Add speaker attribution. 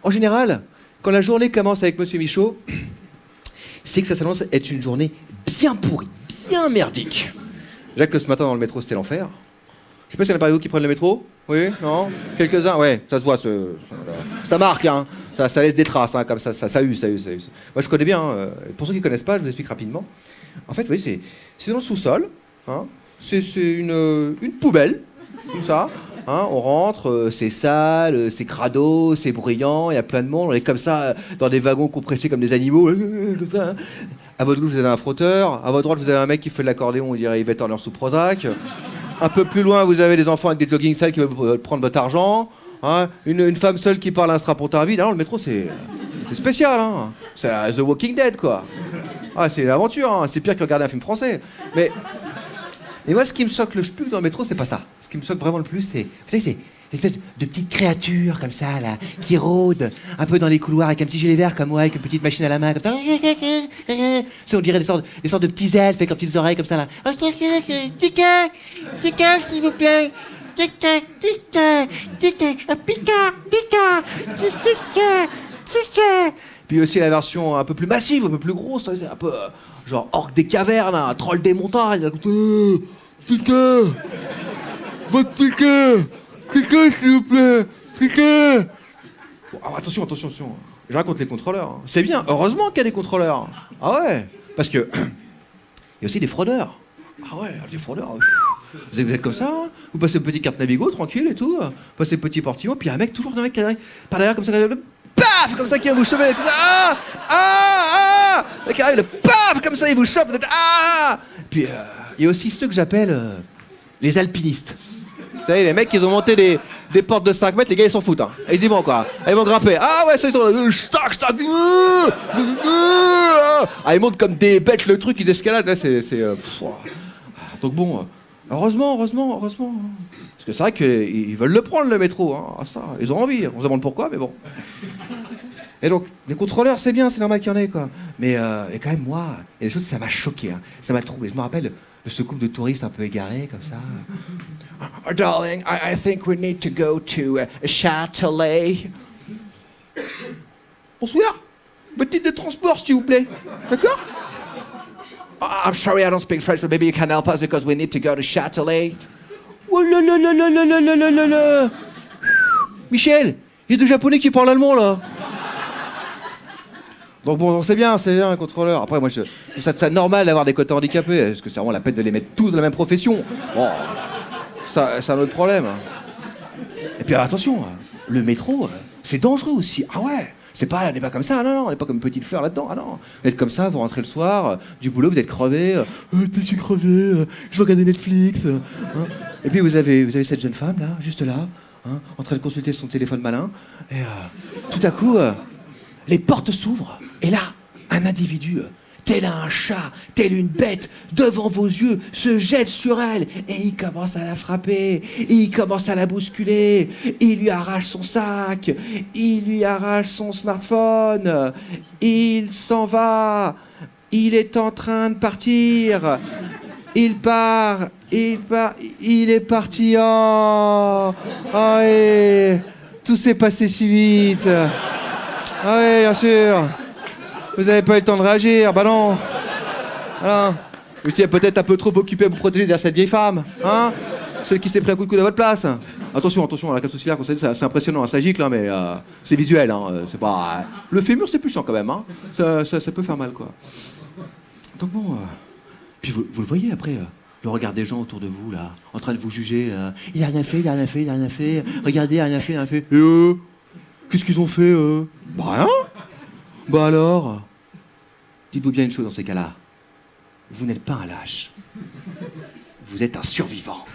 Speaker 1: En général, quand la journée commence avec Monsieur Michaud, c'est que ça s'annonce être une journée bien pourrie, bien merdique. Déjà que ce matin dans le métro, c'était l'enfer. Je sais pas s'il y en a parmi vous qui prennent le métro. Oui, non, quelques-uns, ouais, ça se voit, ça marque, hein. Ça laisse des traces, hein, comme ça use. Moi, je connais bien. Pour ceux qui connaissent pas, je vous explique rapidement. En fait, vous voyez, c'est dans le sous-sol. Hein, c'est une poubelle, comme ça. Hein, on rentre, c'est sale, c'est crado, c'est bruyant, il y a plein de monde, on est comme ça, dans des wagons compressés comme des animaux, comme ça. Hein. À votre gauche, vous avez un frotteur, à votre droite, vous avez un mec qui fait de l'accordéon, on dirait Yves Turner sous Prozac. Un peu plus loin, vous avez des enfants avec des jogging sales qui veulent prendre votre argent. Hein, une femme seule qui parle à un strapontin vide. Alors le métro, c'est spécial. Hein. C'est The Walking Dead, quoi. Ah, c'est l'aventure. Hein. C'est pire que regarder un film français. Mais moi, ce qui me choque le plus dans le métro, c'est pas ça. Ce qui me choque vraiment le plus, c'est... Vous savez, c'est une espèce de petites créatures comme ça, là, qui rôdent un peu dans les couloirs avec un petit gilet vert comme moi, avec une petite machine à la main, comme ça. On dirait des sortes de petits elfes avec leurs petites oreilles comme ça, là. Tic-tac, s'il vous plaît. Tic-tac, Pika. Puis aussi la version un peu plus massive, un peu plus grosse, un peu genre orque des cavernes, un troll des montagnes. Tica, votre Tica, s'il vous plaît, Tica. Bon, alors, attention. Je raconte les contrôleurs. Hein. C'est bien, heureusement qu'il y a des contrôleurs. Ah ouais, parce que il y a aussi des fraudeurs. Ah ouais, des fraudeurs. Vous êtes comme ça, hein, vous passez une petite carte Navigo, tranquille et tout, vous passez le petit portillon, puis il y a un mec, toujours un mec qui arrive par derrière comme ça, paf, comme ça, qui va vous choper, tout ça, le mec arrive, paf, comme ça, il vous chope, puis il y a aussi ceux que j'appelle les alpinistes. Vous savez, les mecs, ils ont monté des portes de 5 mètres, les gars, ils s'en foutent, hein. Ils y vont, quoi. Ils vont grimper. Ah ouais, ça, ils sont là. Ils montent comme des bêtes, le truc, ils escaladent, là, donc bon... Heureusement. Parce que c'est vrai qu'ils veulent le prendre, le métro. Hein. Ça, ils ont envie. On se demande pourquoi, mais bon. Et donc, les contrôleurs, c'est bien, c'est normal qu'il y en ait, quoi. Mais quand même, moi, il y a des choses, ça m'a choqué. Hein. Ça m'a troublé. Je me rappelle de ce couple de touristes un peu égarés, comme ça. Oh, darling, I think we need to go to Châtelet. Bonsoir. Votre titre de transport, s'il vous plaît. D'accord? Oh, I'm sorry, I don't speak French, but maybe you can help us because we need to go to Châtelet. Oh là là là là là là là là là là. Michel, il y a deux Japonais qui parlent allemand, là. Donc bon, c'est bien, les contrôleurs. Après, moi, c'est normal d'avoir des quotas handicapés, parce que c'est vraiment la peine de les mettre tous dans la même profession. Bon, ça, c'est un autre problème. Et puis attention, le métro, c'est dangereux aussi. Ah ouais. On n'est pas comme ça, non, on n'est pas comme une petite fleur là-dedans, ah non. Vous êtes comme ça, vous rentrez le soir, du boulot, vous êtes crevé, je suis crevé, je veux regarder Netflix. Hein. Et puis vous avez cette jeune femme là, juste là, hein, en train de consulter son téléphone malin, et tout à coup, les portes s'ouvrent, et là, un individu, tel un chat, tel une bête, devant vos yeux, se jette sur elle, et il commence à la frapper, il commence à la bousculer, il lui arrache son sac, il lui arrache son smartphone, il s'en va, il est en train de partir, il part, il est parti, oh oui, tout s'est passé si vite, ah oui, bien sûr. Vous n'avez pas eu le temps de réagir, bah non. Voilà. Vous étiez peut-être un peu trop occupé à vous protéger derrière cette vieille femme, hein, celle qui s'est pris un coup de coude à votre place. Attention, la carte sociale, c'est impressionnant, ça gicle, hein, mais c'est visuel, hein, c'est pas... Le fémur, c'est plus chiant quand même, hein. Ça peut faire mal, quoi. Donc bon... Puis vous le voyez après, le regard des gens autour de vous, là, en train de vous juger, là. Il a rien fait. Regardez, il a rien fait. Et qu'est-ce qu'ils ont fait, Bah rien. Bah alors, dites-vous bien une chose dans ces cas-là. Vous n'êtes pas un lâche. Vous êtes un survivant.